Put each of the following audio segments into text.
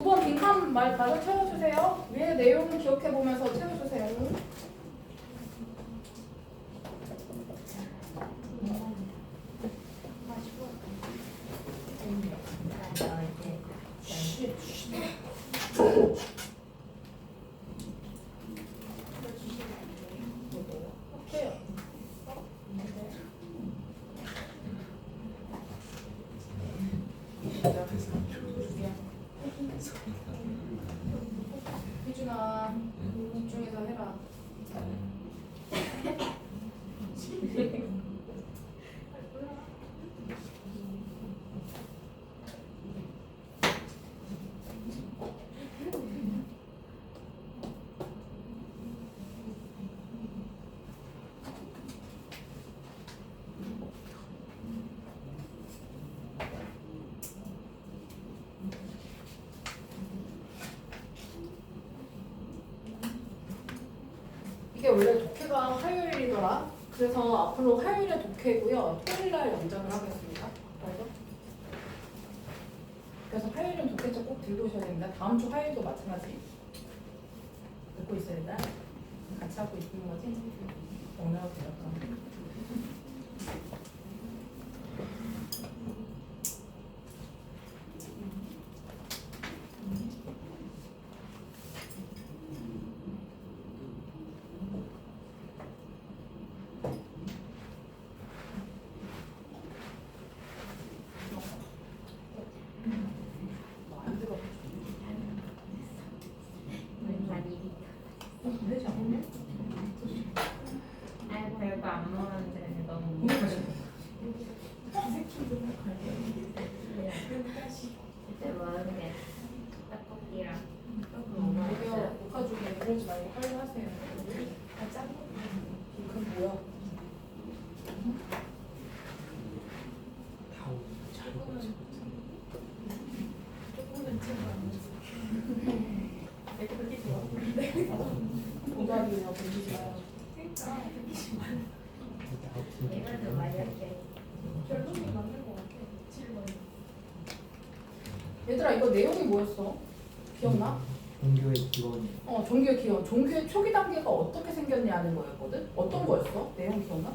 9번 빈칸 마저 채워주세요. 위에 내용을 기억해보면서 채워주세요. 희준아, 집중해서 해라. 이게 원래 독해가 화요일이더라. 그래서 앞으로 화요일에 독해고요. 토요일날 연장을 하겠습니다. 그래서 화요일은 독해책 꼭 들고 오셔야 됩니다. 다음 주 화요일도 마찬가지. 듣고 있어야 된다. 같이 하고 있는 거지? 오늘하고 되었다. 별거 안 먹었는데 너무 진짜 먹었는데 떡볶이랑 저기요, 녹화 중에 이러지 말고 빨리 하세요. 그건 뭐야? 동갑이나 보지 마요. 이거도 말이었대. 얘들아, 이거 내용이 뭐였어? 기억나? 종교의 기원. 종교의 기원. 종교의 초기 단계가 어떻게 생겼냐는 거였거든? 어떤 거였어? 내용 기억나?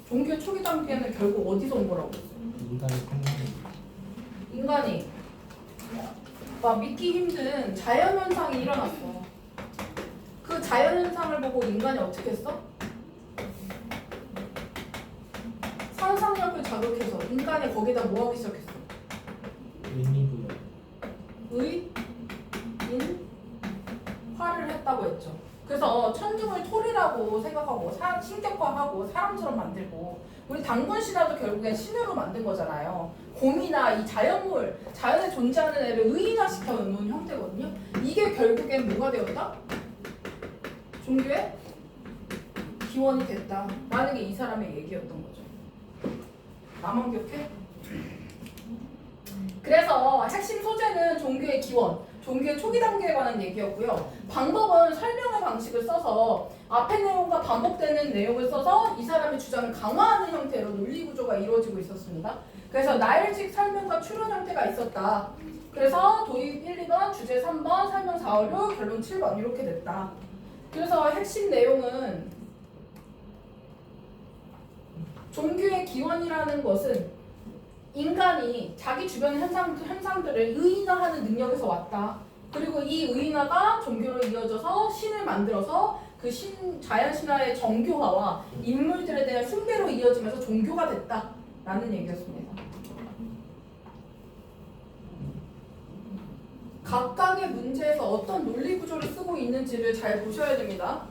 종교의 초기 단계는 결국 어디서 온 거라고 했어? 인간의 성공. 인간이 막 믿기 힘든 자연현상이 일어났어. 그 자연현상을 보고 인간이 어떻게 했어? 상상력을 자극해서 인간이 거기다 뭐 하기 시작했어? 의미부여. 화를 했다고 했죠. 그래서 천둥을 토리라고 생각하고 신격화하고 사람처럼 만들고 우리 당군 신화도 결국엔 신으로 만든 거잖아요. 곰이나 이 자연물, 자연에 존재하는 애를 의인화시켜 놓은 형태거든요. 이게 결국엔 뭐가 되었다? 종교의 기원이 됐다라는 게 이 사람의 얘기였던 거죠. 나만 기억해? 그래서 핵심 소재는 종교의 기원, 종교의 초기 단계에 관한 얘기였고요. 방법은 설명의 방식을 써서 앞의 내용과 반복되는 내용을 써서 이 사람의 주장을 강화하는 형태로 논리 구조가 이루어지고 있었습니다. 그래서 나일식 설명과 추론 형태가 있었다. 그래서 도입 1, 2번, 주제 3번, 설명 4, 5, 6, 결론 7번 이렇게 됐다. 그래서 핵심 내용은 종교의 기원이라는 것은 인간이 자기 주변 현상들을 의인화하는 능력에서 왔다. 그리고 이 의인화가 종교로 이어져서 신을 만들어서 그 자연 신화의 정교화와 인물들에 대한 숭배로 이어지면서 종교가 됐다라는 얘기였습니다. 각각의 문제에서 어떤 논리 구조를 쓰고 있는지를 잘 보셔야 됩니다.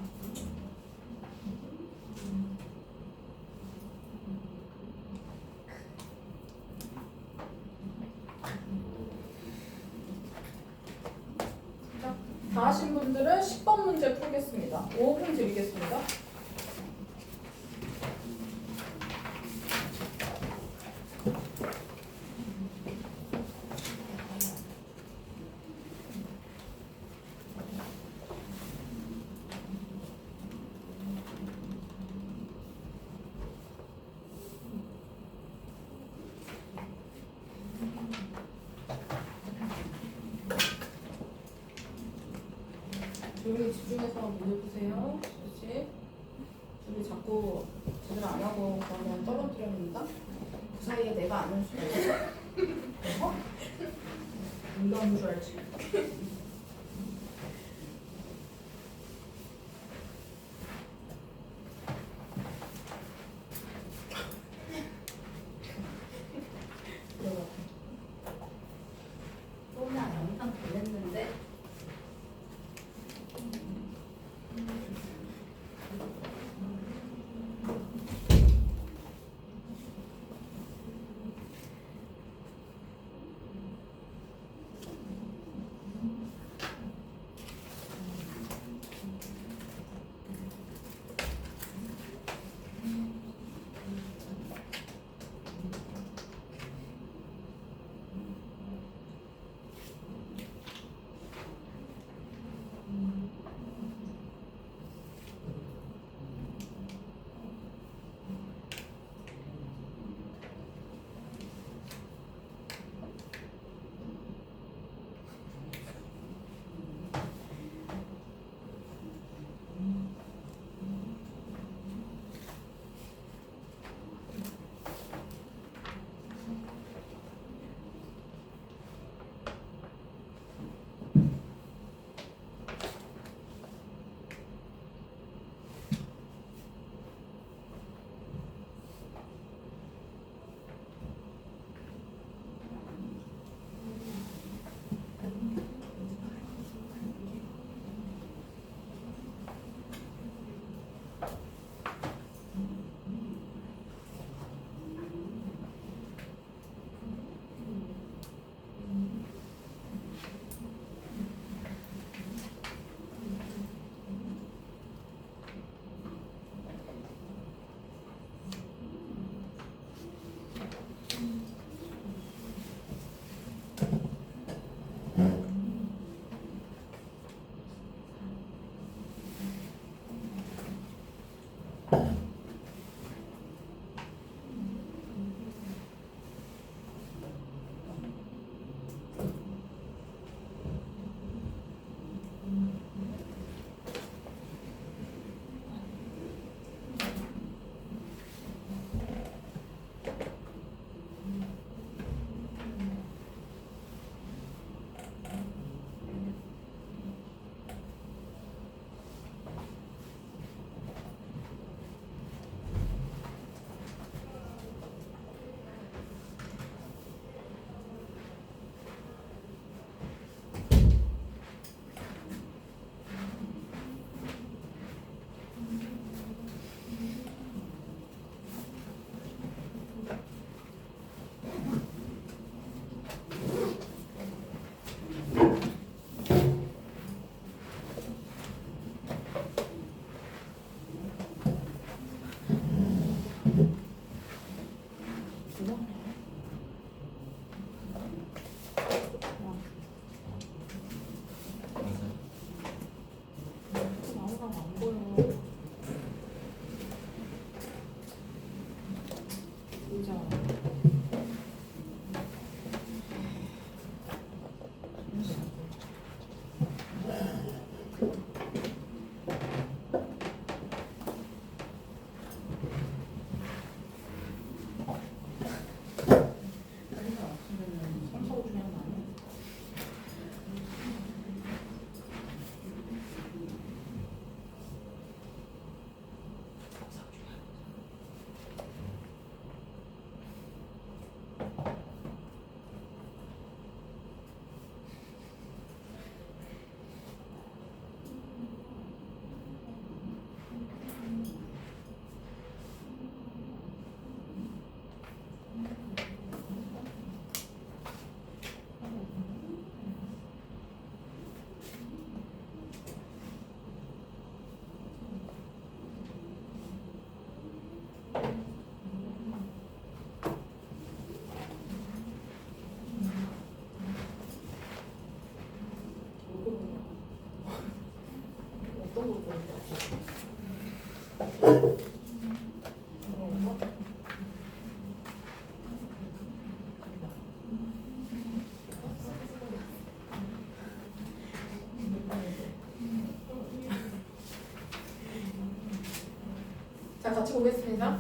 다 하신 분들은 10번 문제 풀겠습니다. 5분 드리겠습니다. 조용히 집중해서 문제 푸세요. 그렇지? 둘이 자꾸 제대로 안 하고 그러면 떨어뜨려야 그 사이에 내가 아는 수가 있어. 어? 네가 아는 줄 알지. 또나 영상 보냈는데 같이 보겠습니다.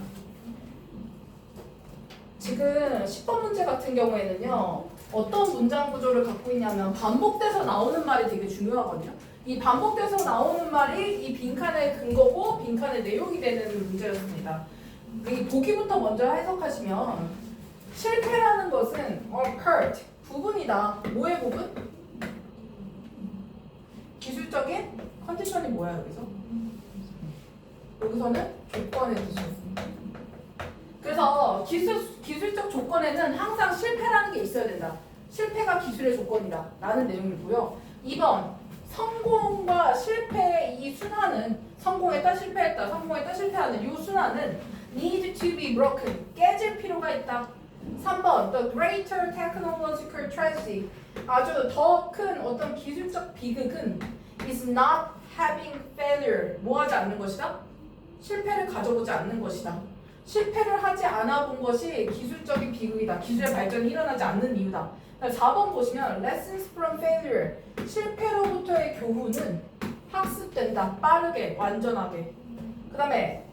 지금 10번 문제 같은 경우에는요. 어떤 문장 구조를 갖고 있냐면 반복돼서 나오는 말이 되게 중요하거든요. 이 반복돼서 나오는 말이 이 빈칸의 근거고 빈칸의 내용이 되는 문제였습니다. 이 보기부터 먼저 해석하시면 실패라는 것은 occurred, 부분이다. 뭐의 부분? 기술적인 컨디션이 뭐야 여기서? 여기서는 조건의 뜻이었습니다. 그래서 기술적 조건에는 항상 실패라는 게 있어야 된다. 실패가 기술의 조건이다 라는 내용이고요. 2번 성공과 실패의 이 순환은 성공했다 실패했다 성공했다 실패하는 이 순환은 need to be broken 깨질 필요가 있다. 3번 the greater technological tragedy 아주 더 큰 어떤 기술적 비극은 is not having failure 뭐하지 않는 것이다? 실패를 가져보지 않는 것이다. 실패를 하지 않아 본 것이 기술적인 비극이다. 기술의 발전이 일어나지 않는 이유다. 4번 보시면 lessons from failure 실패로부터의 교훈은 학습된다. 빠르게 완전하게. 그 다음에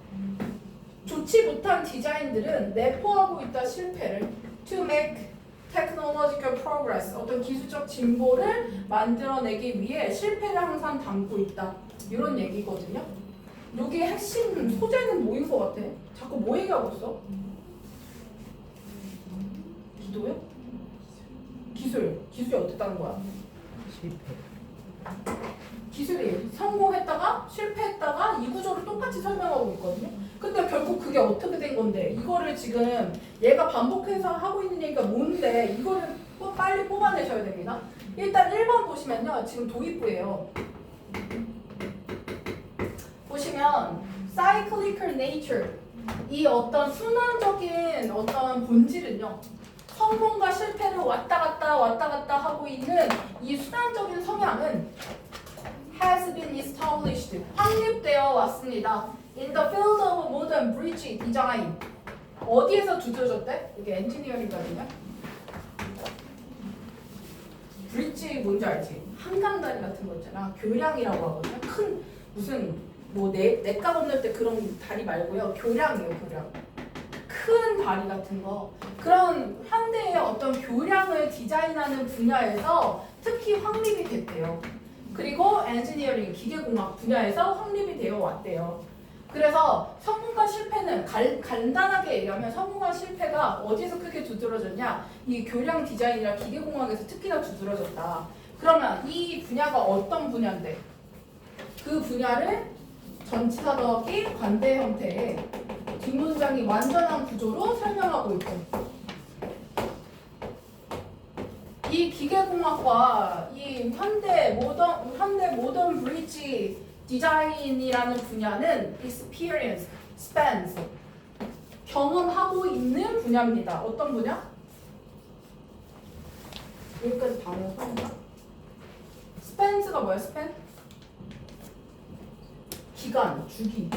좋지 못한 디자인들은 내포하고 있다. 실패를 to make technological progress 어떤 기술적 진보를 만들어내기 위해 실패를 항상 담고 있다. 이런 얘기거든요. 여기 핵심 소재는 뭐인 것 같아? 자꾸 뭐 얘기하고 있어? 기도요? 기술이 어땠다는 거야? 실패. 기술이 성공했다가 실패했다가 이 구조를 똑같이 설명하고 있거든요. 근데 결국 그게 어떻게 된 건데 이거를 지금 얘가 반복해서 하고 있는 얘기가 뭔데 이거를 빨리 뽑아내셔야 됩니다. 일단 1번 보시면요. 지금 도입부예요. 보시면 cyclical nature 이 어떤 순환적인 어떤 본질은요. 성공과 실패를 왔다 갔다 하고 있는 이 순환적인 성향은 has been established 확립되어 왔습니다. In the field of modern bridge design 어디에서 두드러졌대? 이게 엔지니어링거든요. 브릿지 뭔지 알지? 한강다리 같은 거 있잖아. 교량이라고 하거든요. 큰 무슨 뭐 내가 건널 때 그런 다리 말고요. 교량이에요, 교량. 큰 다리 같은 거. 그런 현대의 어떤 교량을 디자인하는 분야에서 특히 확립이 됐대요. 그리고 엔지니어링, 기계공학 분야에서 확립이 되어 왔대요. 그래서 성공과 실패는 간단하게 얘기하면 성공과 실패가 어디서 크게 두드러졌냐? 이 교량 디자인이랑 기계공학에서 특히나 두드러졌다. 그러면 이 분야가 어떤 분야인데? 그 분야를 전치사 더하기 관대 형태의 뒷문장이 완전한 구조로 설명하고 있고 이 기계공학과 이 현대 모던 브릿지 디자인이라는 분야는 experience, spans 경험하고 있는 분야입니다. 어떤 분야? 여기까지 다 해서 spans가 뭐야? span? 기간, 주기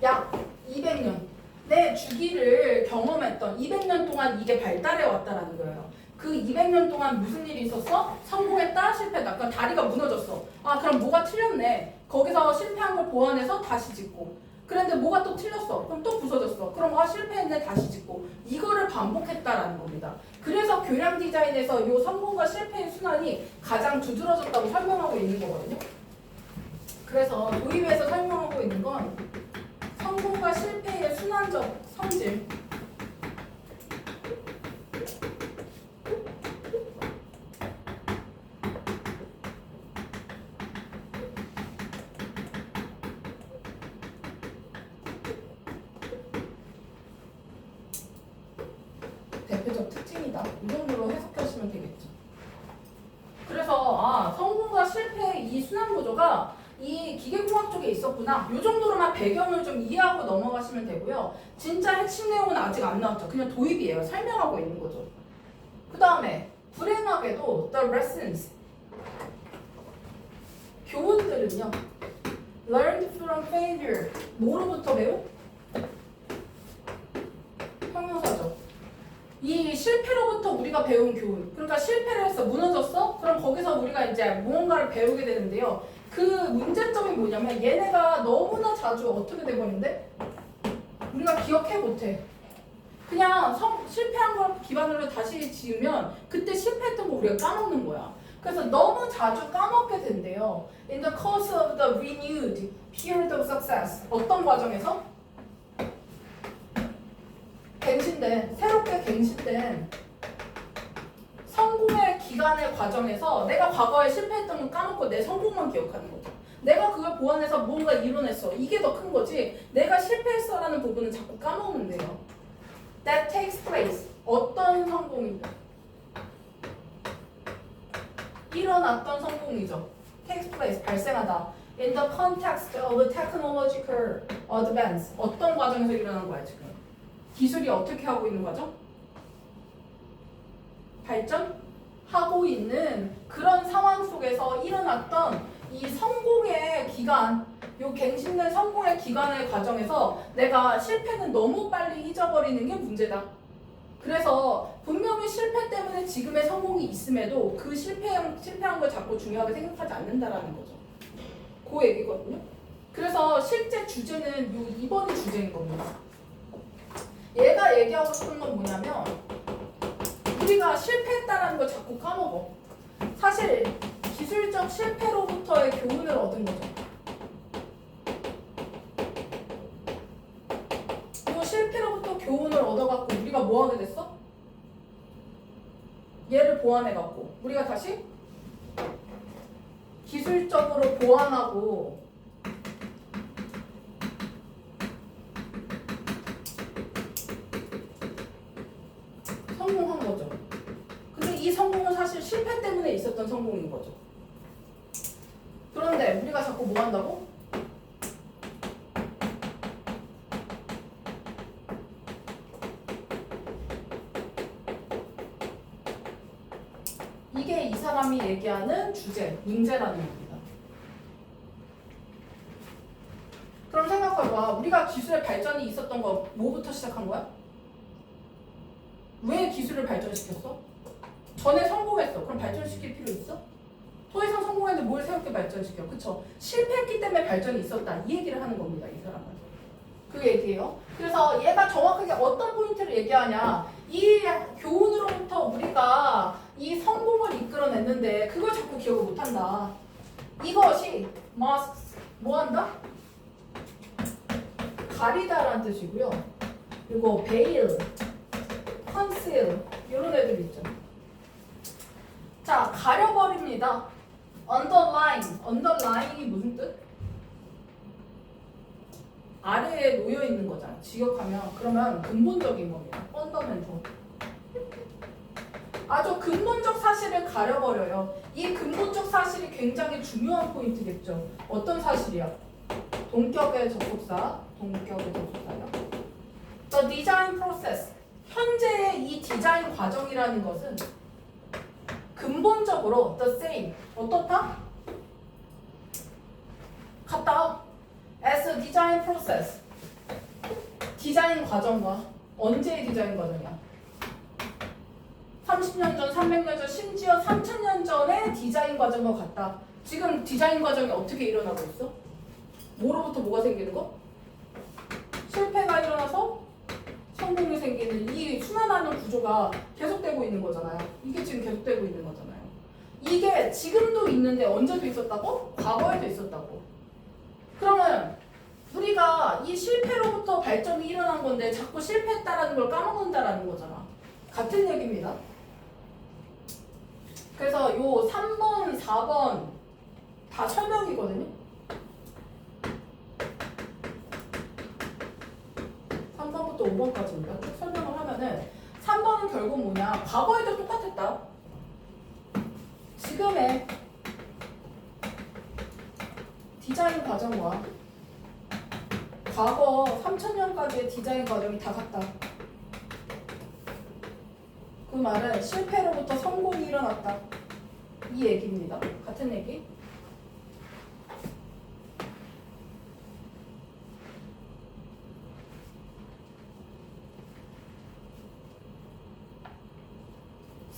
약 200년 내 주기를 경험했던 200년 동안 이게 발달해 왔다라는 거예요. 그 200년 동안 무슨 일이 있었어? 성공했다, 실패했다. 그러니까 다리가 무너졌어. 아, 그럼 뭐가 틀렸네. 거기서 실패한 걸 보완해서 다시 짓고. 그런데 뭐가 또 틀렸어. 그럼 또 부서졌어. 그럼 실패했네, 다시 짓고. 이거를 반복했다라는 겁니다. 그래서 교량 디자인에서 이 성공과 실패의 순환이 가장 두드러졌다고 설명하고 있는 거거든요. 그래서 도입에서 설명하고 있는 건 성공과 실패의 순환적 성질 대표적 특징이다. 이 정도로 해석하시면 되겠죠. 그래서 성공과 실패의 이 순환 구조가 이 기계공학 쪽에 있었구나. 이 정도로만 배경을 좀 이해하고 넘어가시면 되고요. 진짜 핵심 내용은 아직 안 나왔죠. 그냥 도입이에요. 설명하고 있는 거죠. 그 다음에 불행하게도 the lessons 교훈들은요. learned from failure 뭐로부터 배운? 형용사죠. 이 실패로부터 우리가 배운 교훈. 그러니까 실패를 했어. 무너졌어? 그럼 거기서 우리가 이제 무언가를 배우게 되는데요. 그 문제점이 뭐냐면 얘네가 너무나 자주 어떻게 돼버린대? 우리가 기억해 못해. 그냥 실패한 걸 기반으로 다시 지으면 그때 실패했던 거 우리가 까먹는 거야. 그래서 너무 자주 까먹게 된대요. In the course of the renewed period of success. 어떤 과정에서? 갱신된, 새롭게 갱신된 성공의 기간의 과정에서 내가 과거에 실패했던 건 까먹고 내 성공만 기억하는 거죠. 내가 그걸 보완해서 뭔가 이뤄냈어. 이게 더 큰 거지. 내가 실패했어라는 부분은 자꾸 까먹는데요. That takes place. 어떤 성공이죠? 일어났던 성공이죠. Takes place. 발생하다. In the context of technological advance. 어떤 과정에서 일어난 거야 지금? 기술이 어떻게 하고 있는 거죠? 발전하고 있는 그런 상황 속에서 일어났던 이 성공의 기간, 요 갱신된 성공의 기간의 과정에서 내가 실패는 너무 빨리 잊어버리는 게 문제다. 그래서 분명히 실패 때문에 지금의 성공이 있음에도 그 실패한 걸 자꾸 중요하게 생각하지 않는다라는 거죠. 그 얘기거든요. 그래서 실제 주제는 요 2번이 주제인 겁니다. 얘가 얘기하고 싶은 건 뭐냐면 우리가 실패했다라는 걸 자꾸 까먹어. 사실 기술적 실패로부터의 교훈을 얻은 거죠. 이 실패로부터 교훈을 얻어갖고 우리가 뭐 하게 됐어? 얘를 보완해갖고 우리가 다시 기술적으로 보완하고 성공한 거죠. 근데 이 성공은 사실 실패 때문에 있었던 성공인 거죠. 그런데 우리가 자꾸 뭐 한다고? 이게 이 사람이 얘기하는 주제, 문제라는 겁니다. 그럼 생각해봐. 우리가 기술의 발전이 있었던 거 뭐부터 시작한 거야? 왜 기술을 발전시켰어? 전에 성공했어. 그럼 발전시킬 필요 있어? 더 이상 성공했는데 뭘 새롭게 발전시켜? 그쵸? 실패했기 때문에 발전이 있었다. 이 얘기를 하는 겁니다. 이 사람은. 그 얘기예요. 그래서 얘가 정확하게 어떤 포인트를 얘기하냐. 이 교훈으로부터 우리가 이 성공을 이끌어냈는데 그걸 자꾸 기억을 못한다. 이것이 must 뭐 한다? 가리다라는 뜻이고요. 그리고 veil, conceal 이런 애들 있죠. 자, 가려버립니다. underline이 무슨 뜻? 아래에 놓여 있는 거잖아. 직역하면 그러면 근본적인 겁니다. fundamental. 아주 근본적 사실을 가려버려요. 이 근본적 사실이 굉장히 중요한 포인트겠죠. 어떤 사실이야? 동격의 접속사. The design process. 현재의 이 디자인 과정이라는 것은 근본적으로 the same. 어떻다? 같다. As a design process. 디자인 과정과 언제의 디자인 과정이야? 30년 전, 300년 전, 심지어 3000년 전의 디자인 과정과 같다. 지금 디자인 과정이 어떻게 일어나고 있어? 뭐로부터 뭐가 생기는 거? 실패가 일어나서 성공이 생기는 이 순환하는 구조가 계속되고 있는 거잖아요. 이게 지금 계속되고 있는 거잖아요. 이게 지금도 있는데 언제도 있었다고? 과거에도 있었다고. 그러면 우리가 이 실패로부터 발전이 일어난 건데 자꾸 실패했다라는 걸 까먹는다라는 거잖아. 같은 얘기입니다. 그래서 요 3번, 4번 다 설명이거든요. 3번부터 5번까지입니다. 쭉 설명을 하면은 3번은 결국 뭐냐? 과거에도 똑같았다. 지금의 디자인 과정과 과거 3000년까지의 디자인 과정이 다 같다. 그 말은 실패로부터 성공이 일어났다. 이 얘기입니다. 같은 얘기.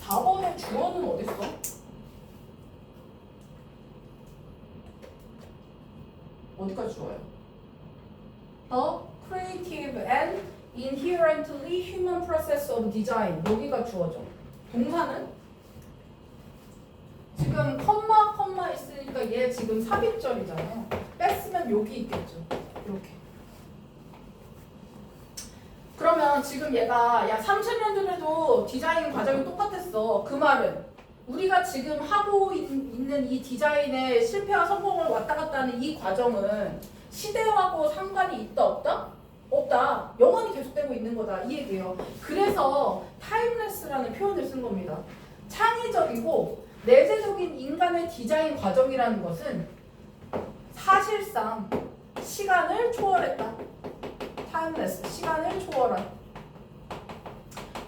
(4번의) 주어는 어딨어? 어디까지 주어요? The creative and inherently human process of design. 여기가 주어져. 동사는 지금 컴마 있으니까 얘 지금 삽입절이잖아요. 뺐으면 여기 있겠죠. 이렇게. 그러면 지금 얘가 야 30년 전에도 디자인 과정이 똑같았어. 그 말은 우리가 지금 하고 있는 이 디자인의 실패와 성공을 왔다 갔다 하는 이 과정은 시대하고 상관이 있다 없다? 없다. 영원히 계속되고 있는 거다. 이 얘기예요. 그래서 타임레스라는 표현을 쓴 겁니다. 창의적이고 내재적인 인간의 디자인 과정이라는 것은 사실상 시간을 초월했다. 타임레스, 시간을 초월한.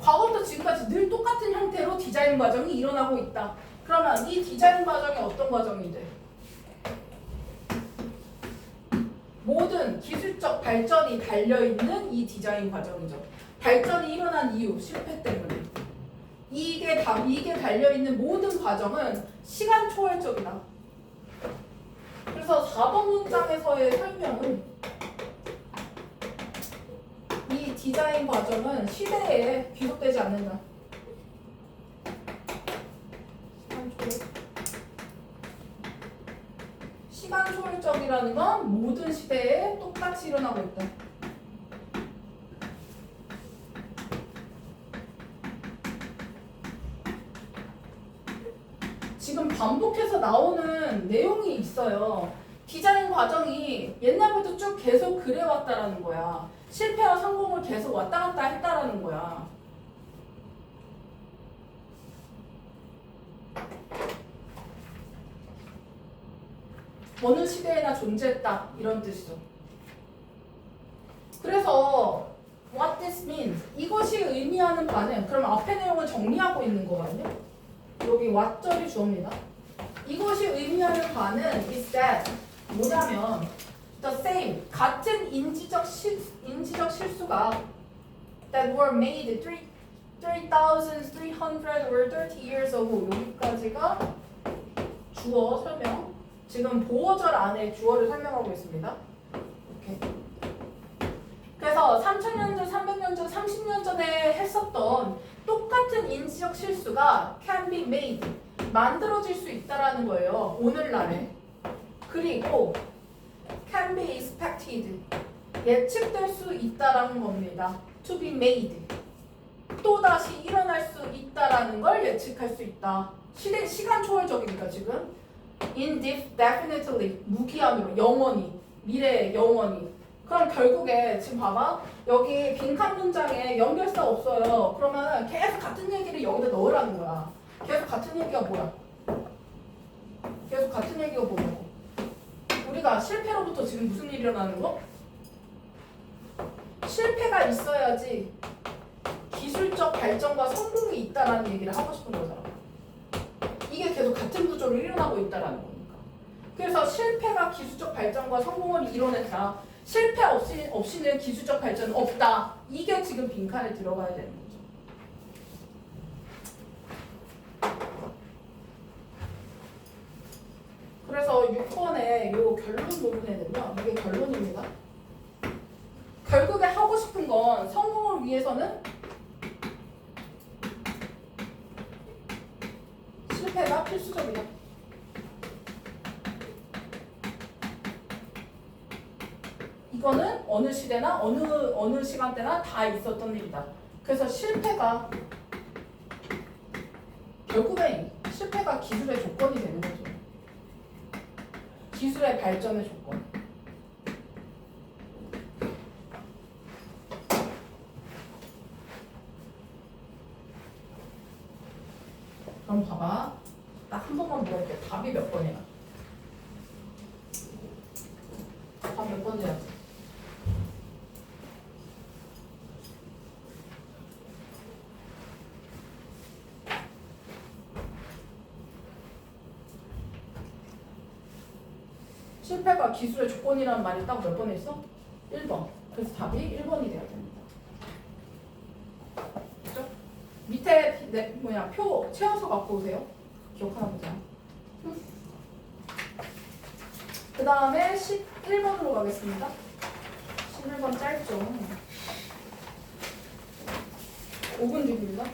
과거부터 지금까지 늘 똑같은 형태로 디자인 과정이 일어나고 있다. 그러면 이 디자인 과정이 어떤 과정이 돼? 모든 기술적 발전이 달려있는 이 디자인 과정이죠. 발전이 일어난 이유, 실패 때문에. 이게 달려있는 모든 과정은 시간 초월적이다. 그래서 4번 문장에서의 설명은 이 디자인 과정은 시대에 귀속되지 않는다. 시간 초월적이라는 건 모든 시대에 똑같이 일어나고 있다. 지금 반복해서 나오는 내용이 있어요. 디자인 과정이 옛날부터 쭉 계속 그래왔다라는 거야. 실패와 성공을 계속 왔다 갔다 했다라는 거야. 어느 시대에나 존재했다 이런 뜻이죠. 그래서 what this means 이것이 의미하는 바는 그럼 앞에 내용을 정리하고 있는 거거든요. 여기 what절이 주어입니다. 이것이 의미하는 바는 is that 뭐냐면 the same 같은 인지적 실수가 that were made 3,300 or 30 years ago 여기까지가 주어 설명. 지금 보어절 안에 주어를 설명하고 있습니다. 이렇게. 그래서 3,000년 전, 300년 전, 30년 전에 했었던 똑같은 인지적 실수가 can be made 만들어질 수 있다라는 거예요. 오늘날에. 그리고 can be expected 예측될 수 있다라는 겁니다. to be made 또다시 일어날 수 있다라는 걸 예측할 수 있다. 시간 초월적이니까 지금 indefinitely 무기한으로 영원히 미래에 영원히. 그럼 결국에 지금 봐봐 여기 빈칸 문장에 연결사 없어요. 그러면 계속 같은 얘기를 여기다 넣으라는 거야. 계속 같은 얘기가 뭐야? 계속 같은 얘기가 뭐냐고. 우리가 실패로부터 지금 무슨 일이 일어나는 거? 실패가 있어야지 기술적 발전과 성공이 있다라는 얘기를 하고 싶은 거잖아. 이게 계속 같은 구조로 일어나고 있다라는 거니까. 그래서 실패가 기술적 발전과 성공을 이뤄낸다. 실패 없이는 기술적 발전은 없다. 이게 지금 빈칸에 들어가야 되는 거죠. 그래서 6번의 요 결론 부분에는요. 이게 결론입니다. 결국에 하고 싶은 건 성공을 위해서는 실패가 필수적이다. 이거는 어느 시대나 어느 시간대나 다 있었던 일이다. 그래서 실패가 결국엔 실패가 기술의 조건이 되는 거죠. 기술의 발전의 조건. 그럼 봐봐. 딱 한 번만 물어볼게. 답이 몇 번이야? 답 몇 번이야? 실패가 기술의 조건이라는 말이 딱 몇 번에 있어? 1번. 그래서 답이 1번이 돼야 됩니다. 그죠? 밑에 표 채워서 갖고 오세요. 기억하나 보자. 그 다음에 10 1번으로 가겠습니다. 11번 짧죠. 5분 뒤입니다.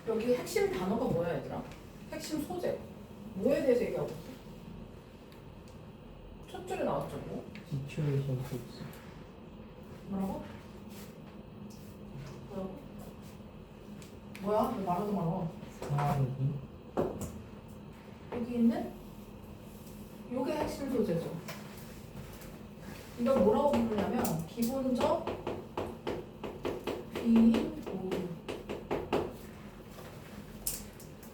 여기 핵심 단어가 뭐야 얘들아? 핵심 소재 뭐에 대해서 얘기하고 있어? 첫 줄에 나왔죠 뭐? 시츄에이션 포스. 뭐라고? 뭐라고? 뭐야? 왜 말하지 말아. 상황이 여기 있는 요게 핵심 소재죠. 이걸 뭐라고 부르냐면 기본적 귀인 오류.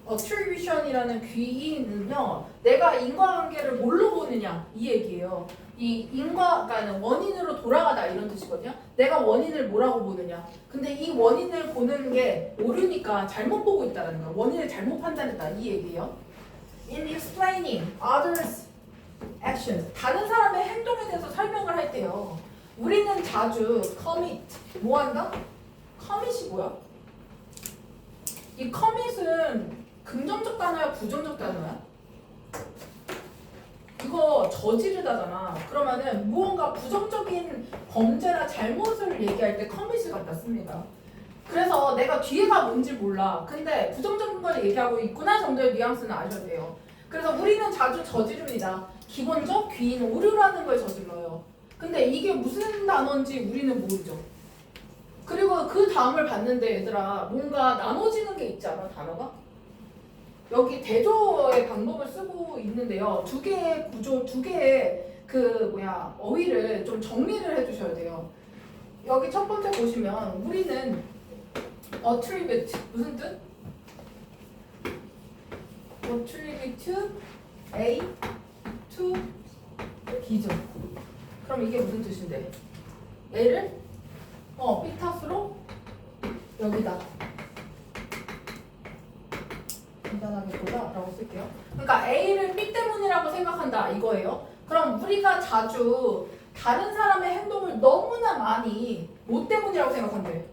attribution이라는 귀인은요, 내가 인과관계를 뭘로 보느냐 이 얘기예요. 이 그러니까 원인으로 돌아가다 이런 뜻이거든요. 내가 원인을 뭐라고 보느냐. 근데 이 원인을 보는 게 오류니까 잘못 보고 있다는 거야. 원인을 잘못 판단했다 이 얘기예요. In explaining others' actions, 다른 사람의 행동에 대해서 설명을 할 때요, 우리는 자주 commit, 뭐 한다? commit이 뭐야? 이 commit은 긍정적 단어야, 부정적 단어야? 이거 저지르다잖아. 그러면은 무언가 부정적인 범죄나 잘못을 얘기할 때 commit을 갖다 씁니다. 그래서 내가 뒤에가 뭔지 몰라. 근데 부정적인 걸 얘기하고 있구나 정도의 뉘앙스는 아셔야 돼요. 그래서 우리는 자주 저지릅니다. 기본적 귀인 오류라는 걸 저질러요. 근데 이게 무슨 단어인지 우리는 모르죠. 그리고 그 다음을 봤는데 얘들아, 뭔가 나눠지는 게 있지 않아, 단어가? 여기 대조의 방법을 쓰고 있는데요. 두 개의 구조, 두 개의 어휘를 좀 정리를 해주셔야 돼요. 여기 첫 번째 보시면 우리는 attribute, 무슨 뜻? attribute A to B죠. 그럼 이게 무슨 뜻인데? A를 B 탓으로 여기다 간단하게 보다라고 쓸게요. 그러니까 A를 B 때문이라고 생각한다 이거예요. 그럼 우리가 자주 다른 사람의 행동을 너무나 많이 뭐 때문이라고 생각한대?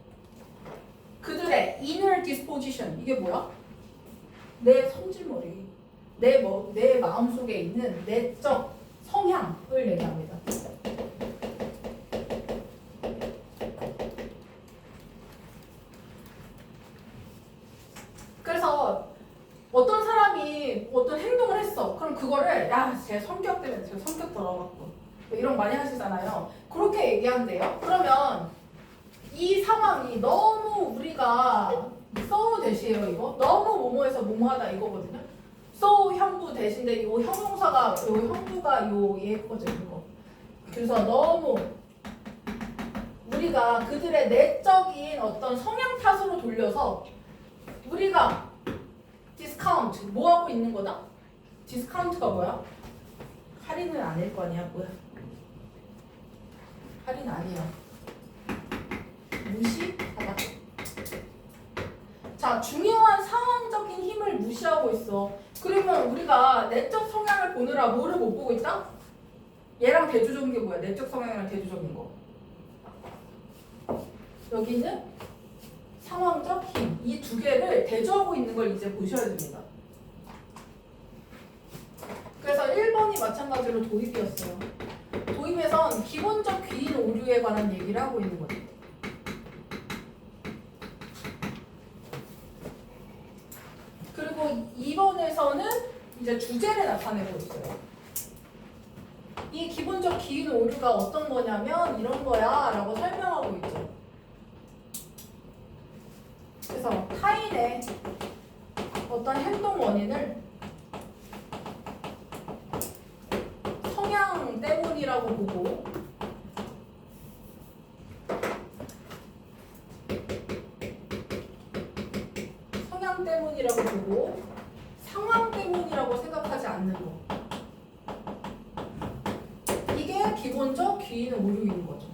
그들의 inner disposition, 이게 뭐야? 내 성질머리, 내 마음속에 있는 내적 성향을 얘기합니다. 그래서 어떤 사람이 어떤 행동을 했어. 그럼 그거를 제 성격 때문에, 제 성격 더러워갖고 이런 거 많이 하시잖아요. 그렇게 얘기한대요. 그러면 이 상황이 너무 우리가 so 대시예요 이거. 너무 뭐뭐해서 뭐뭐하다 이거거든요. so 형부 대신데 요 형용사가 요 형부가 요 얘거죠 이거. 그래서 너무 우리가 그들의 내적인 어떤 성향 탓으로 돌려서 우리가 디스카운트 뭐 하고 있는 거다? 디스카운트가 뭐야? 할인은 아닐 거 아니야 뭐야? 할인 아니야. 무시하다. 자, 중요한 상황적인 힘을 무시하고 있어. 그러면 우리가 내적 성향을 보느라 뭐를 못 보고 있다? 얘랑 대조적인 게 뭐야? 내적 성향이랑 대조적인 거. 여기는 상황적 힘. 이 두 개를 대조하고 있는 걸 이제 보셔야 됩니다. 그래서 1번이 마찬가지로 도입이었어요. 도입에선 기본적 귀인 오류에 관한 얘기를 하고 있는 거예요. 그리고 2번에서는 이제 주제를 나타내고 있어요. 이 기본적 기인 오류가 어떤 거냐면 이런 거야 라고 설명하고 있죠. 그래서 타인의 어떤 행동 원인을 성향 때문이라고 보고 성향 때문이라고 보고 상황 때문이라고 생각하지 않는 거. 이게 기본적 귀인 오류인 거죠.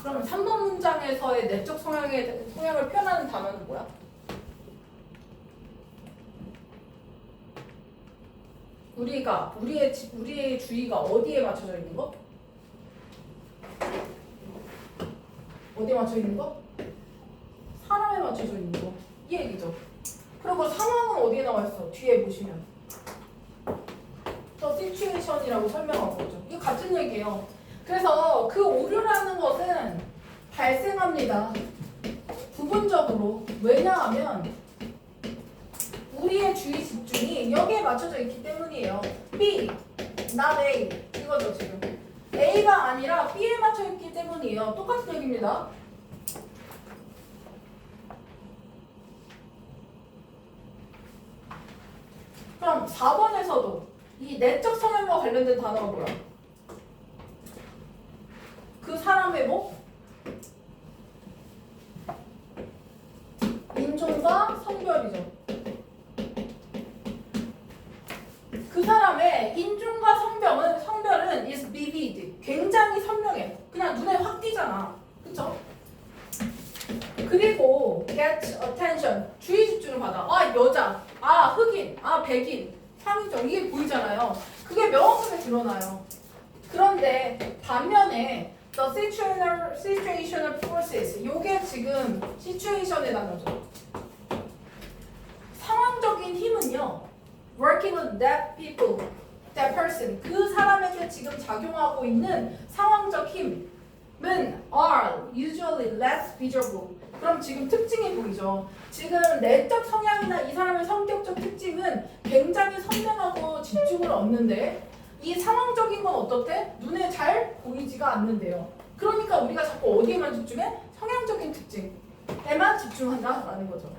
그럼 3번 문장에서의 내적 성향을 표현하는 단어는 뭐야? 우리의 주의가 어디에 맞춰져 있는 거? 어디에 맞춰 있는 거? 사람에 맞춰져 있는 거. 이 얘기죠. 그리고 상황은 어디에 나와 있어? 뒤에 보시면 The situation이라고 설명하고 있죠. 이거 같은 얘기예요. 그래서 그 오류라는 것은 발생합니다. 부분적으로. 왜냐하면 우리의 주의 집중이 여기에 맞춰져 있기 때문이에요. B, not A. 이거죠 지금. A가 아니라 B에 맞춰 있기 때문이에요. 똑같은 얘기입니다. 그럼 4번에서도 이 내적 성향과 관련된 단어가 뭐야? 그 사람의 뭐? 인종과 성별이죠. 그 사람의 인종과 성별은 is vivid. 굉장히 선명해. 그냥 눈에 확 띄잖아. 그쵸? 그리고 get attention. 주의 집중을 받아. 아, 여자. 아, 흑인. 아, 백인. 상위적. 이게 보이잖아요. 그게 명확하게 드러나요. 그런데 반면에 the situational forces. 요게 지금 situation의 단어죠. 상황적인 힘은요. working with that people, that person. 그 사람에게 지금 작용하고 있는 상황적 힘은 are usually less visible. 그럼 지금 특징이 보이죠. 지금 내적 성향이나 이 사람의 성격적 특징은 굉장히 선명하고 집중을 얻는데 이 상황적인 건 어떻대? 눈에 잘 보이지가 않는데요. 그러니까 우리가 자꾸 어디에만 집중해? 성향적인 특징에만 집중한다라는 거죠.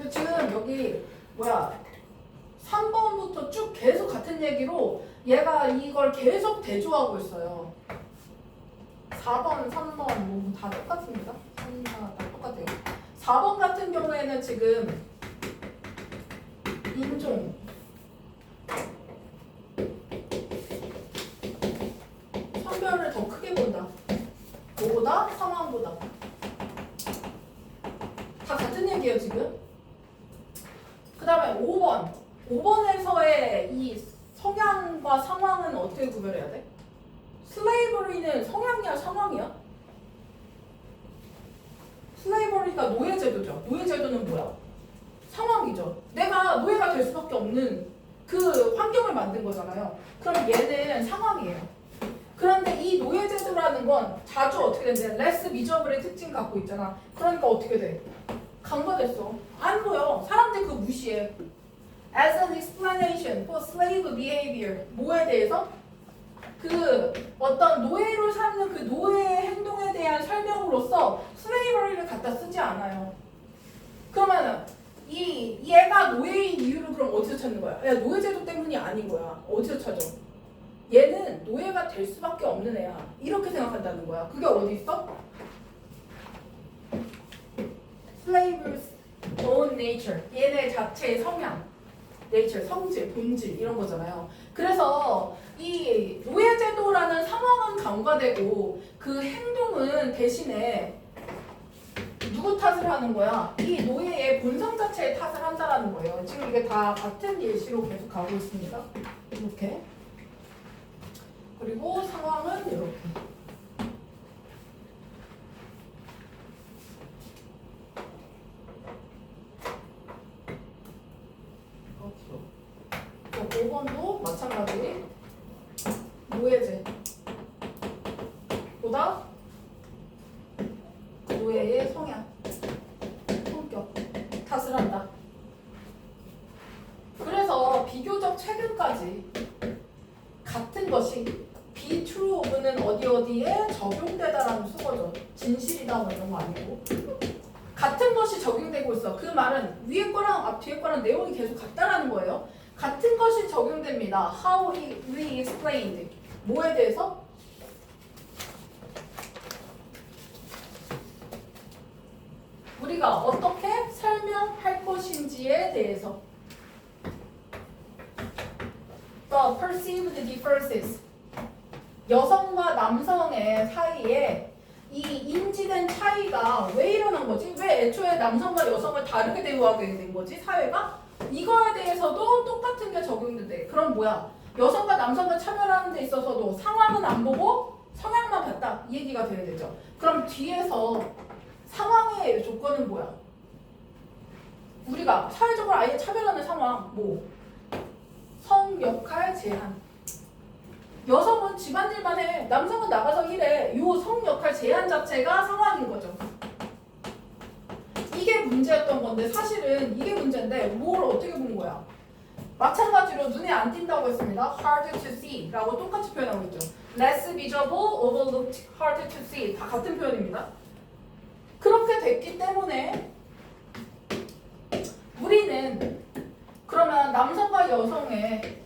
지금 여기 3번부터 쭉 계속 같은 얘기로 얘가 이걸 계속 대조하고 있어요. 4번, 3번 뭐 다 똑같습니다. 3, 4 다 똑같아요. 4번 같은 경우에는 지금 인종, 성별을 더 크게 본다. 뭐보다? 상황보다. 다 같은 얘기예요 지금. 그 다음에 5번. 5번에서의 이 성향과 상황은 어떻게 구별해야 돼? 슬레이버리는 성향이야, 상황이야? 슬레이버리가 노예제도죠. 노예제도는 뭐야? 상황이죠. 내가 노예가 될 수밖에 없는 그 환경을 만든 거잖아요. 그럼 얘는 상황이에요. 그런데 이 노예제도라는 건 자주 어떻게 되는데 레스 미저블의 특징 갖고 있잖아. 그러니까 어떻게 돼? 강화됐어. 안 보여. 사람들 그거 무시해. As an explanation for slave behavior. 뭐에 대해서? 그 어떤 노예로 삼는 그 노예의 행동에 대한 설명으로서 slavery를 갖다 쓰지 않아요. 그러면은 얘가 노예인 이유를 그럼 어디서 찾는 거야? 야, 노예제도 때문이 아닌 거야. 어디서 찾아? 얘는 노예가 될 수밖에 없는 애야. 이렇게 생각한다는 거야. 그게 어디 있어? Slave's own nature. 얘네 자체의 성향, nature, 성질, 본질 이런 거잖아요. 그래서 이 노예제도라는 상황은 간과되고 그 행동은 대신에 누구 탓을 하는 거야? 이 노예의 본성 자체의 탓을 한다라는 거예요. 지금 이게 다 같은 예시로 계속 가고 있습니다. 이렇게. 그리고 상황은 이렇게. 그렇죠. 5번도 마찬가지. 노예제. 보다 노예의 성향, 성격 탓을 한다. 그래서 비교적 최근까지 같은 것이 be true of는 어디에 적용되다라는 수거죠. 진실이다 뭐 이런 거 아니고 같은 것이 적용되고 있어. 그 말은 위에 거랑 앞 뒤에 거랑 내용이 계속 같다라는 거예요. 같은 것이 적용됩니다. How we explained. 뭐에 대해서? 우리가 어떻게 설명할 것인지에 대해서. The perceived differences. 여성과 남성의 사이에 이 인지된 차이가 왜 일어난 거지? 왜 애초에 남성과 여성을 다르게 대우하게 된 거지? 사회가? 이거에 대해서도 똑같은 게 적용돼. 그럼 뭐야? 여성과 남성을 차별하는 데 있어서도 상황은 안 보고 성향만 봤다 이 얘기가 돼야 되죠. 그럼 뒤에서 상황의 조건은 뭐야? 우리가 사회적으로 아예 차별하는 상황 뭐 성역할 제한. 여성은 집안일만 해. 남성은 나가서 일해. 요 성역할 제한 자체가 상황인 거죠. 이게 문제였던 건데 사실은 이게 문제인데 뭘 어떻게 본 거야? 마찬가지로 눈에 안 띈다고 했습니다. hard to see 라고 똑같이 표현하고 있죠. less visible, overlooked, hard to see 다 같은 표현입니다. 그렇게 됐기 때문에 우리는 그러면 남성과 여성의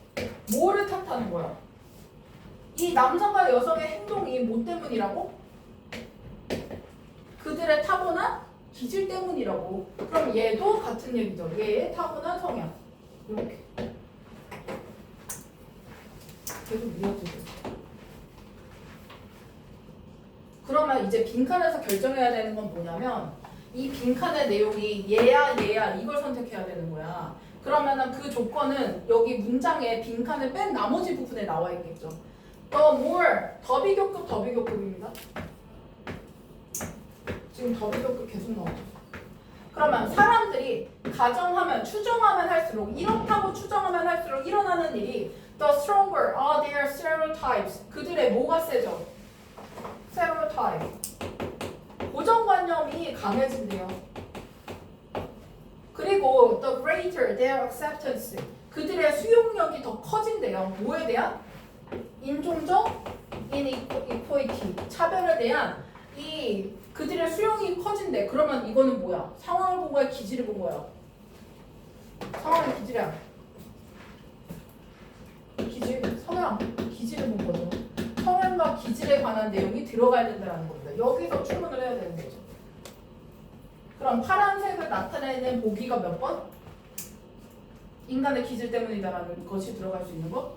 뭐를 탓하는 거야? 이 남성과 여성의 행동이 뭐 때문이라고? 그들의 타고난 기질 때문이라고. 그럼 얘도 같은 얘기죠. 얘의 타고난 성향. 이렇게. 계속 이어지죠. 그러면 이제 빈칸에서 결정해야 되는 건 뭐냐면 이 빈칸의 내용이 얘야 이걸 선택해야 되는 거야. 그러면은 그 조건은 여기 문장의 빈칸을 뺀 나머지 부분에 나와 있겠죠. The more 더 비교급입니다. 지금 더 비교급 계속 나오죠. 그러면 사람들이 가정하면 추정하면 할수록 이렇다고 추정하면 할수록 일어나는 일이 the stronger are their stereotypes. 그들의 뭐가 세죠? stereotype. 고정관념이 강해진대요. 그리고 the greater their acceptance. 그들의 수용력이 더 커진대요. 뭐에 대한? 인종적 inequality. 차별에 대한 이 그들의 수용이 커진대. 그러면 이거는 뭐야? 상황을 본 거야? 기질을 본 거야? 상황의 기질이야. 기질, 성향, 기질을 본 거죠. 성향과 기질에 관한 내용이 들어가야 된다는 겁니다. 여기서 추론을 해야 되는 거죠. 그럼 파란색을 나타내는 보기가 몇 번? 인간의 기질 때문이다라는 것이 들어갈 수 있는 것?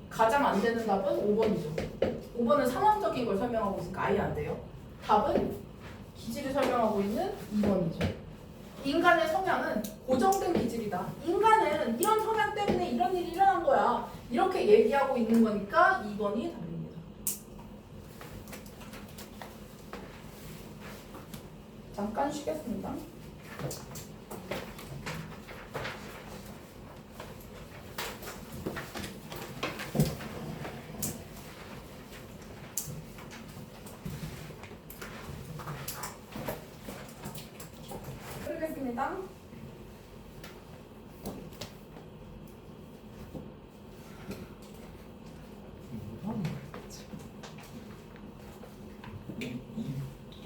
가장 안 되는 답은 5번이죠. 5번은 상황적인 걸 설명하고 있으니까 아예 안 돼요. 답은 기질을 설명하고 있는 2번이죠. 인간의 성향은 고정된 기질이다. 인간은 이런 성향 때문에 이런 일이 일어난 거야. 이렇게 얘기하고 있는 거니까 2번이 답입니다. 잠깐 쉬겠습니다. 끊겠습니다.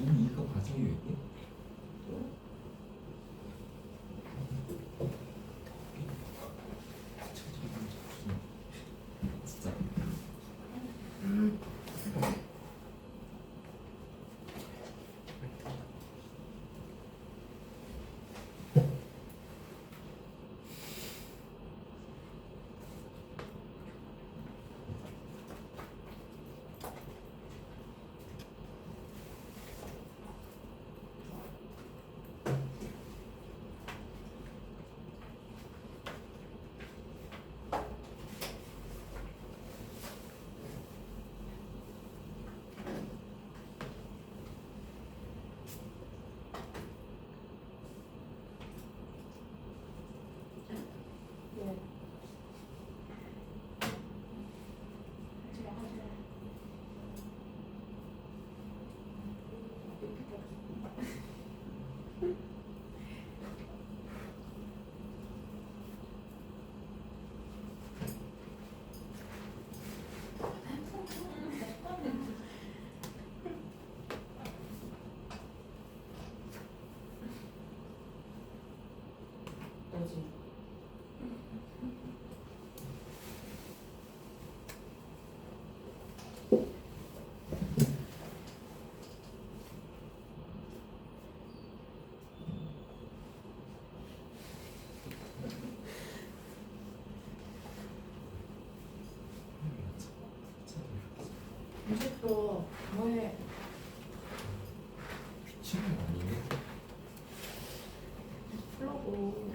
이거 과정이 왜 있니? 진짜. 뭐지? 이제 또 뭐해? 미친 거 아니에요? 풀라고.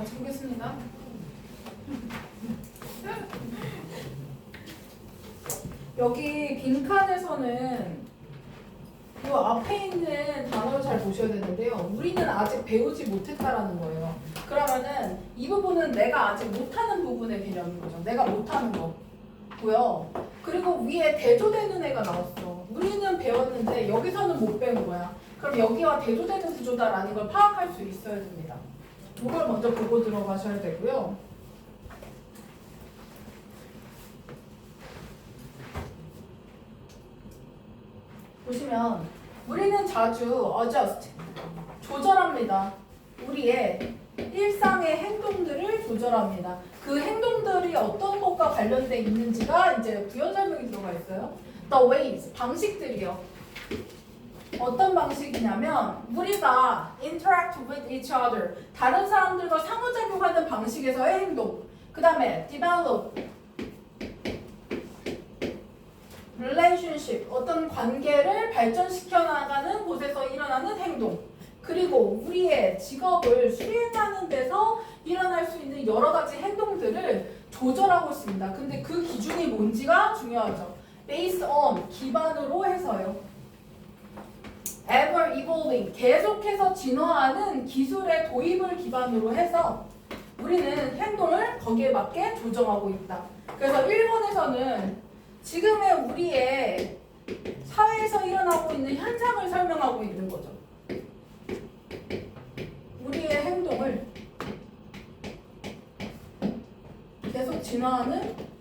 같이 보겠습니다. 여기 빈칸에서는 이 앞에 있는 단어를 잘 보셔야 되는데요. 우리는 아직 배우지 못했다라는 거예요. 그러면은 이 부분은 내가 아직 못하는 부분의 개념인 거죠. 내가 못하는 거고요. 그리고 위에 대조되는 애가 나왔어. 우리는 배웠는데 여기서는 못 배운 거야. 그럼 여기와 대조되는 구조다라는 걸 파악할 수 있어야 됩니다. 이걸 먼저 보고 들어가셔야 되고요. 보시면 우리는 자주 adjust, 조절합니다. 우리의 일상의 행동들을 조절합니다. 그 행동들이 어떤 것과 관련돼 있는지가 이제 부연 설명이 들어가 있어요. The ways, 방식들이요. 어떤 방식이냐면 우리가 interact with each other, 다른 사람들과 상호작용하는 방식에서의 행동. 그 다음에 develop, relationship, 어떤 관계를 발전시켜 나가는 곳에서 일어나는 행동. 그리고 우리의 직업을 수행하는 데서 일어날 수 있는 여러 가지 행동들을 조절하고 있습니다. 근데 그 기준이 뭔지가 중요하죠. based on, 기반으로 해서요. ever evolving, 계속해서 진화하는 기술의 도입을 기반으로 해서 우리는 행동을 거기에 맞게 조정하고 있다. 그래서 일본에서는 지금의 우리의 사회에서 일어나고 있는 현상을 설명하고 있는 거죠. 우리의 행동을 계속 진화하는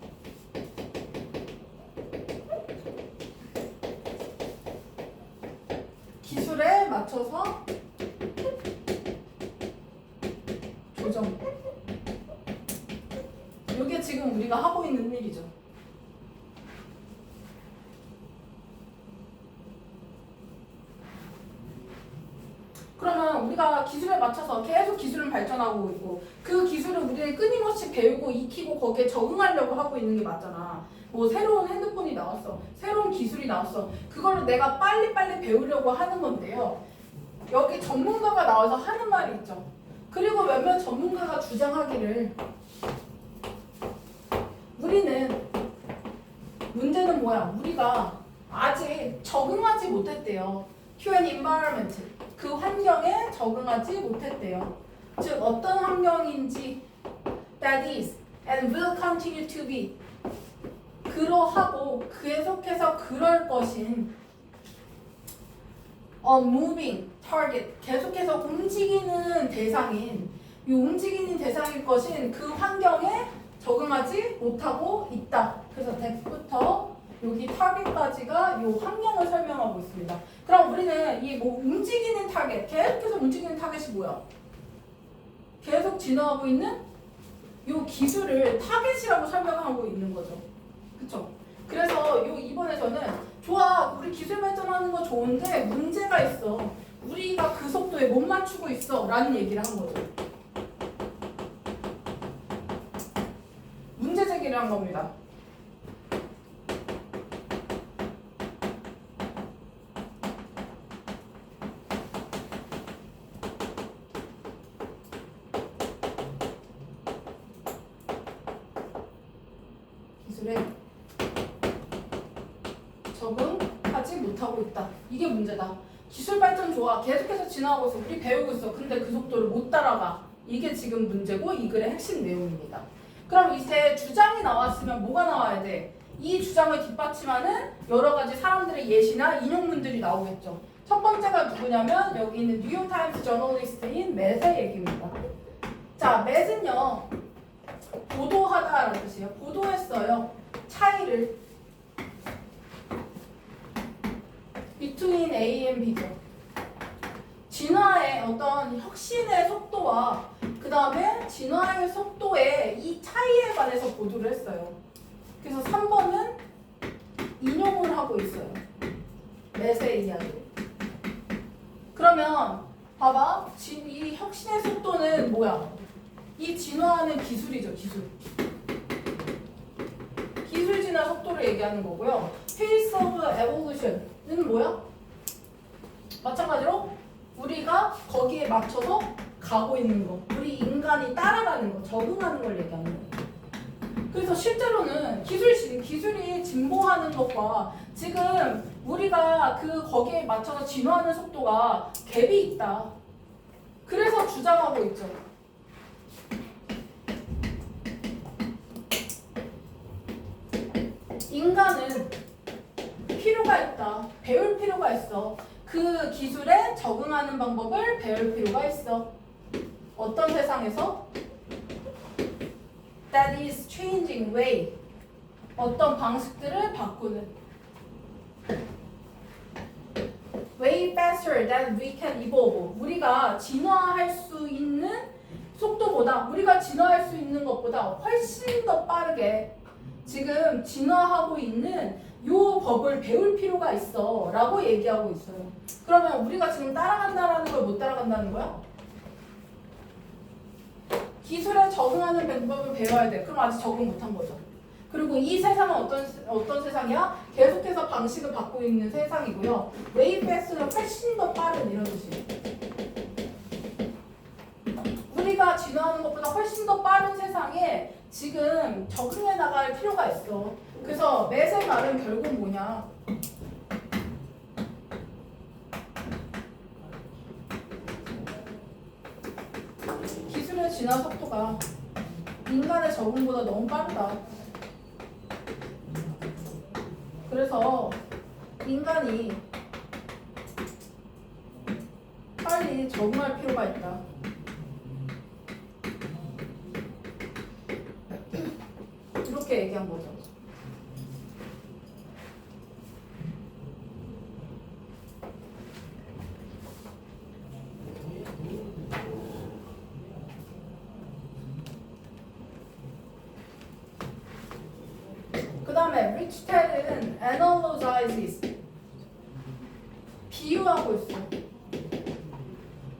기술에 맞춰서 조정. 이게 지금 우리가 하고 있는 일이죠. 그러면 우리가 기술에 맞춰서 계속 기술을 발전하고 있고 그 기술을 우리는 끊임없이 배우고 익히고 거기에 적응하려고 하고 있는 게 맞잖아. 뭐 새로운 핸드폰이 나왔어. 새로운 기술이 나왔어. 그거를 내가 빨리빨리 배우려고 하는 건데요. 여기 전문가가 나와서 하는 말이 있죠. 그리고 몇몇 전문가가 주장하기를 우리는 문제는 뭐야? 우리가 아직 적응하지 못했대요. to an environment. 그 환경에 적응하지 못했대요. 즉 어떤 환경인지 that is and will continue to be 그러하고 계속해서 그럴 것인 a moving target 계속해서 움직이는 대상인 이 움직이는 대상일 것인 그 환경에 적응하지 못하고 있다. 그래서 that부터 여기 타겟까지가 이 환경을 설명하고 있습니다. 그럼 우리는 이 뭐 움직이는 타겟, 계속해서 움직이는 타겟이 뭐야? 계속 진화하고 있는 이 기술을 타겟이라고 설명하고 있는 거죠. 그쵸? 그래서 이 2번에서는 좋아, 우리 기술 발전하는 거 좋은데 문제가 있어. 우리가 그 속도에 못 맞추고 있어. 라는 얘기를 한 거죠. 문제 제기를 한 겁니다. 기술에 적응하지 못하고 있다. 이게 문제다. 기술 발전 좋아. 계속해서 진화하고 있어. 우리 배우고 있어. 근데 그 속도를 못 따라가. 이게 지금 문제고 이 글의 핵심 내용입니다. 그럼 이제 주장이 나왔으면 뭐가 나와야 돼? 이 주장을 뒷받침하는 여러 가지 사람들의 예시나 인용문들이 나오겠죠. 첫 번째가 누구냐면 여기 있는 뉴욕타임스 저널리스트인 맷의 얘기입니다. 자, 맷은요. 보도하다라는 뜻이에요. 보도했어요. 차이를 between A and B죠. 진화의 어떤 혁신의 속도와 그 다음에 진화의 속도의 이 차이에 관해서 보도를 했어요. 그래서 3번은 인용을 하고 있어요. 맷의 이야기. 그러면 봐봐. 이 혁신의 속도는 뭐야? 이 진화하는 기술이죠. 기술 진화 속도를 얘기하는 거고요. Pace of evolution은 뭐야? 마찬가지로 우리가 거기에 맞춰서 가고 있는 거, 우리 인간이 따라가는 거, 적응하는 걸 얘기하는 거예요. 그래서 실제로는 기술이 진보하는 것과 지금 우리가 거기에 맞춰서 진화하는 속도가 갭이 있다. 그래서 주장하고 있죠. 인간은 필요가 있다. 배울 필요가 있어. 그 기술에 적응하는 방법을 배울 필요가 있어. 어떤 세상에서? That is changing way. 어떤 방식들을 바꾸는. Way faster than we can evolve. 우리가 진화할 수 있는 속도보다, 우리가 진화할 수 있는 것보다 훨씬 더 빠르게 지금 진화하고 있는 요 법을 배울 필요가 있어 라고 얘기하고 있어요. 그러면 우리가 지금 따라간다라는 걸 못 따라간다는 거야? 기술에 적응하는 방법을 배워야 돼. 그럼 아직 적응 못한 거죠. 그리고 이 세상은 어떤 세상이야? 계속해서 방식을 바꾸고 있는 세상이고요. 웨이 패스는 훨씬 더 빠른 이런 뜻이에요. 우리가 진화하는 것보다 훨씬 더 빠른 세상에 지금 적응해 나갈 필요가 있어. 그래서 맷의 말은 결국 뭐냐? 기술의 진화 속도가 인간의 적응보다 너무 빠르다. 그래서 인간이 빨리 적응할 필요가 있다. 이렇게 얘기한 거죠. 그 다음에 리치텔은 analogizes 비유하고 있어.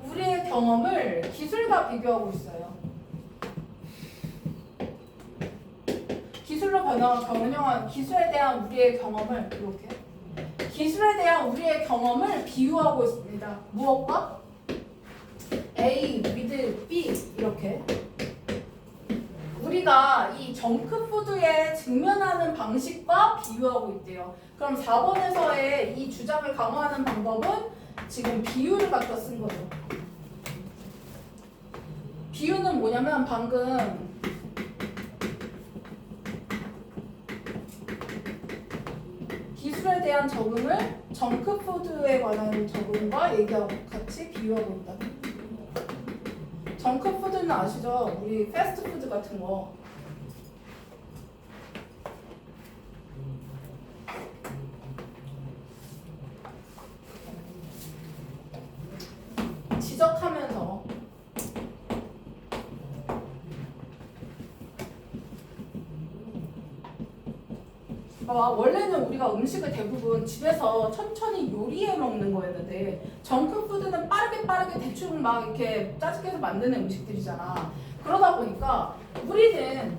우리의 경험을 기술과 비교하고 있어요. 기술로 변형한 기술에 대한 우리의 경험을 이렇게 기술에 대한 우리의 경험을 비유하고 있습니다. 무엇과? A with B 이렇게 우리가 이 정크푸드에 직면하는 방식과 비유하고 있대요. 그럼 4번에서의 이 주장을 강화하는 방법은 지금 비유를 갖다 쓴 거죠. 비유는 뭐냐면 방금 기술에 대한 적응을 정크푸드에 관한 적응과 얘기하고 같이 비유하고 있다. 정크푸드는 아시죠? 우리 패스트푸드 같은 거. 지적하면서 원래는 우리가 음식을 대부분 집에서 천천히 요리해 먹는 거였는데 정크푸드는 빠르게 대충 막 이렇게 짜집게서 만드는 음식들이잖아. 그러다 보니까 우리는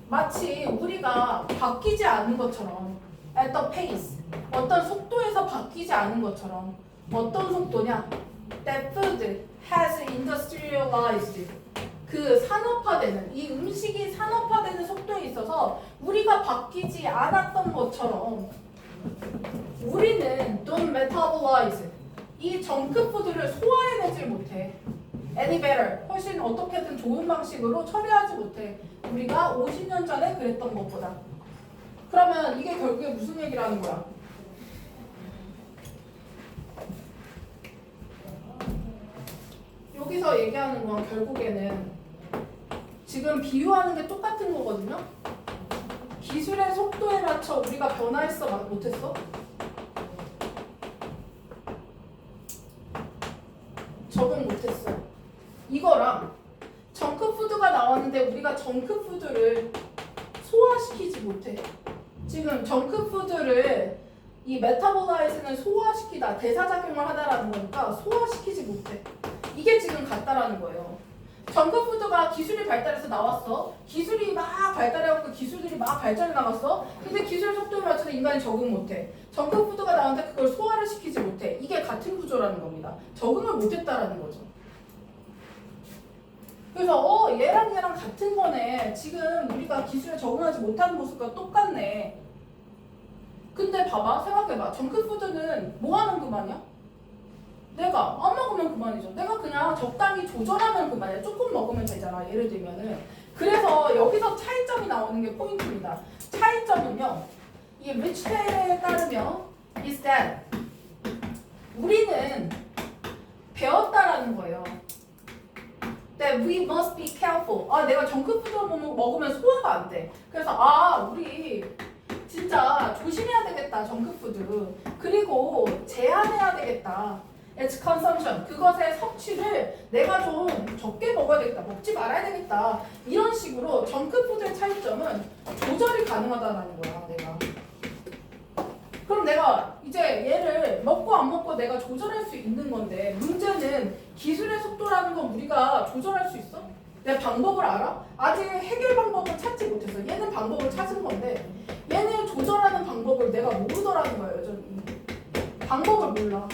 마치 우리가 바뀌지 않은 것처럼 at the pace 어떤 속도에서 바뀌지 않은 것처럼 어떤 속도냐? That food has industrialized 그 산업화되는 이 음식이 산업화되는 속도에 있어서 우리가 바뀌지 않았던 것처럼 우리는 don't metabolize 이 정크푸드를 소화해내지 못해. any better 훨씬 어떻게든 좋은 방식으로 처리하지 못해. 우리가 50년 전에 그랬던 것보다. 그러면 이게 결국에 무슨 얘기를 하는 거야? 여기서 얘기하는 건 결국에는 지금 비유하는 게 똑같은 거거든요. 기술의 속도에 맞춰 우리가 변화했어? 못했어? 적응 못했어. 이거랑 정크푸드가 나왔는데 우리가 정크푸드를 소화시키지 못해. 지금 정크푸드를 이 메타볼라이즈는 소화시키다, 대사작용을 하다라는 거니까 소화시키지 못해. 이게 지금 같다라는 거예요. 정크푸드가 기술이 발달해서 나왔어. 기술이 막 발달해갖고 기술들이 막 발전해 나갔어. 근데 기술 속도에 맞춰서 인간이 적응 못해. 정크푸드가 나왔는데 그걸 소화를 시키지 못해. 이게 같은 구조라는 겁니다. 적응을 못했다라는 거죠. 그래서 얘랑 얘랑 같은 거네. 지금 우리가 기술에 적응하지 못하는 모습과 똑같네. 근데 봐봐, 생각해봐. 정크푸드는 뭐 하면 그만이야? 내가 안 먹으면 그만이죠. 내가 그냥 적당히 조절하면 그만이야. 조금 먹으면 되잖아. 예를 들면은. 그래서 여기서 차이점이 나오는 게 포인트입니다. 차이점은요. 이 리치테일에 따르면 is that 우리는 배웠다라는 거예요. That we must be careful. 내가 정크푸드 먹으면 소화가 안 돼. 그래서 우리 진짜 조심해야 되겠다. 정크푸드. 그리고 제한해야 되겠다. Its consumption. 그것의 섭취를 내가 좀 적게 먹어야 되겠다. 먹지 말아야 되겠다. 이런 식으로 정크푸드의 차이점은 조절이 가능하다는 거야. 내가. 그럼 내가 이제 얘를 먹고 안 먹고 내가 조절할 수 있는 건데 문제는 기술의 속도라는 건 우리가 조절할 수 있어? 내가 방법을 알아? 아직 해결 방법을 찾지 못했어. 얘는 방법을 찾은 건데 얘는 조절하는 방법을 내가 모르더라는 거야. 여전히 방법을 몰라.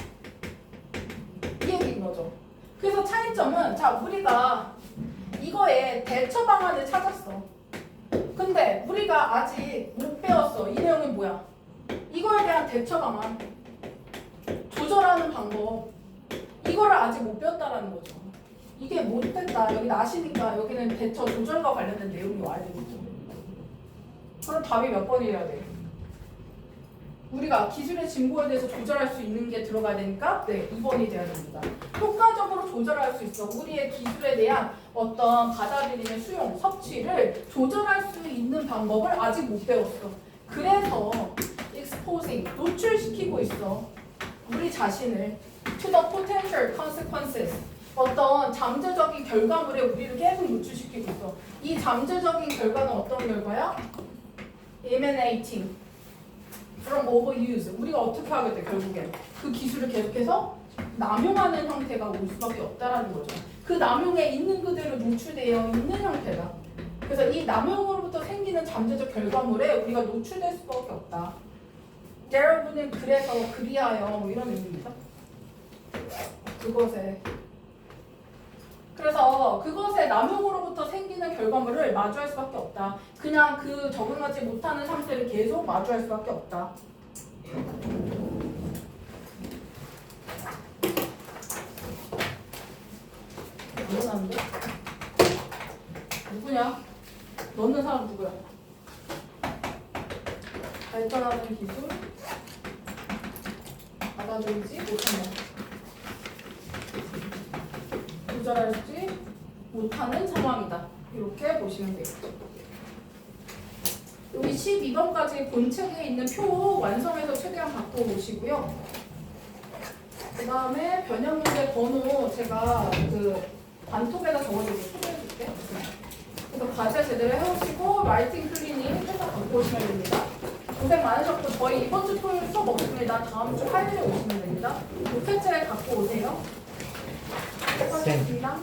이 얘기인 거죠. 그래서 차이점은 자 우리가 이거에 대처 방안을 찾았어. 근데 우리가 아직 못 배웠어. 이 내용이 뭐야? 이거에 대한 대처 방안, 조절하는 방법, 이거를 아직 못 배웠다라는 거죠. 이게 못됐다. 여기 나시니까 여기는 대처 조절과 관련된 내용이 와야 되겠죠. 그럼 답이 몇 번이어야 돼? 우리가 기술의 진보에 대해서 조절할 수 있는 게 들어가야 되니까 2번이 돼야 됩니다. 효과적으로 조절할 수 있어. 우리의 기술에 대한 어떤 받아들임의 수용, 섭취를 조절할 수 있는 방법을 아직 못 배웠어. 그래서 exposing, 노출시키고 있어. 우리 자신을 to the potential consequences, 어떤 잠재적인 결과물에 우리를 계속 노출시키고 있어. 이 잠재적인 결과는 어떤 결과야? emanating from overuse. 우리가 어떻게 하게 돼? 결국엔 그 기술을 계속해서 남용하는 형태가 올 수밖에 없다라는 거죠. 그 남용에 있는 그대로 노출되어 있는 형태다. 그래서 이 남용으로부터 생기는 잠재적 결과물에 우리가 노출될 수밖에 없다. 여러분은 그래서 그리하여 뭐 이런 의미입니다. 그래서 그것의 남용으로부터 생기는 결과물을 마주할 수밖에 없다. 그냥 그 적응하지 못하는 상태를 계속 마주할 수밖에 없다. 누구나는데? 누구냐? 넣는 사람 누구야? 발전하는 기술 받아들이지 못한다. 조절하지 못하는 상황이다. 이렇게 보시면 되겠죠. 여기 12번까지 본책에 있는 표 완성해서 최대한 갖고 오시고요. 그 다음에 변형 문제 번호 제가 그 단톡에다 적어줄게. 소개해줄게. 그래서 과제 제대로 해오시고 라이팅 클리닝 해서 갖고 오시면 됩니다. 고생 많으셨고 저희 이번 주 토요일 수업 없습니다. 다음 주 화요일에 오시면 됩니다. 로켓체 갖고 오세요. 수고하셨습니다.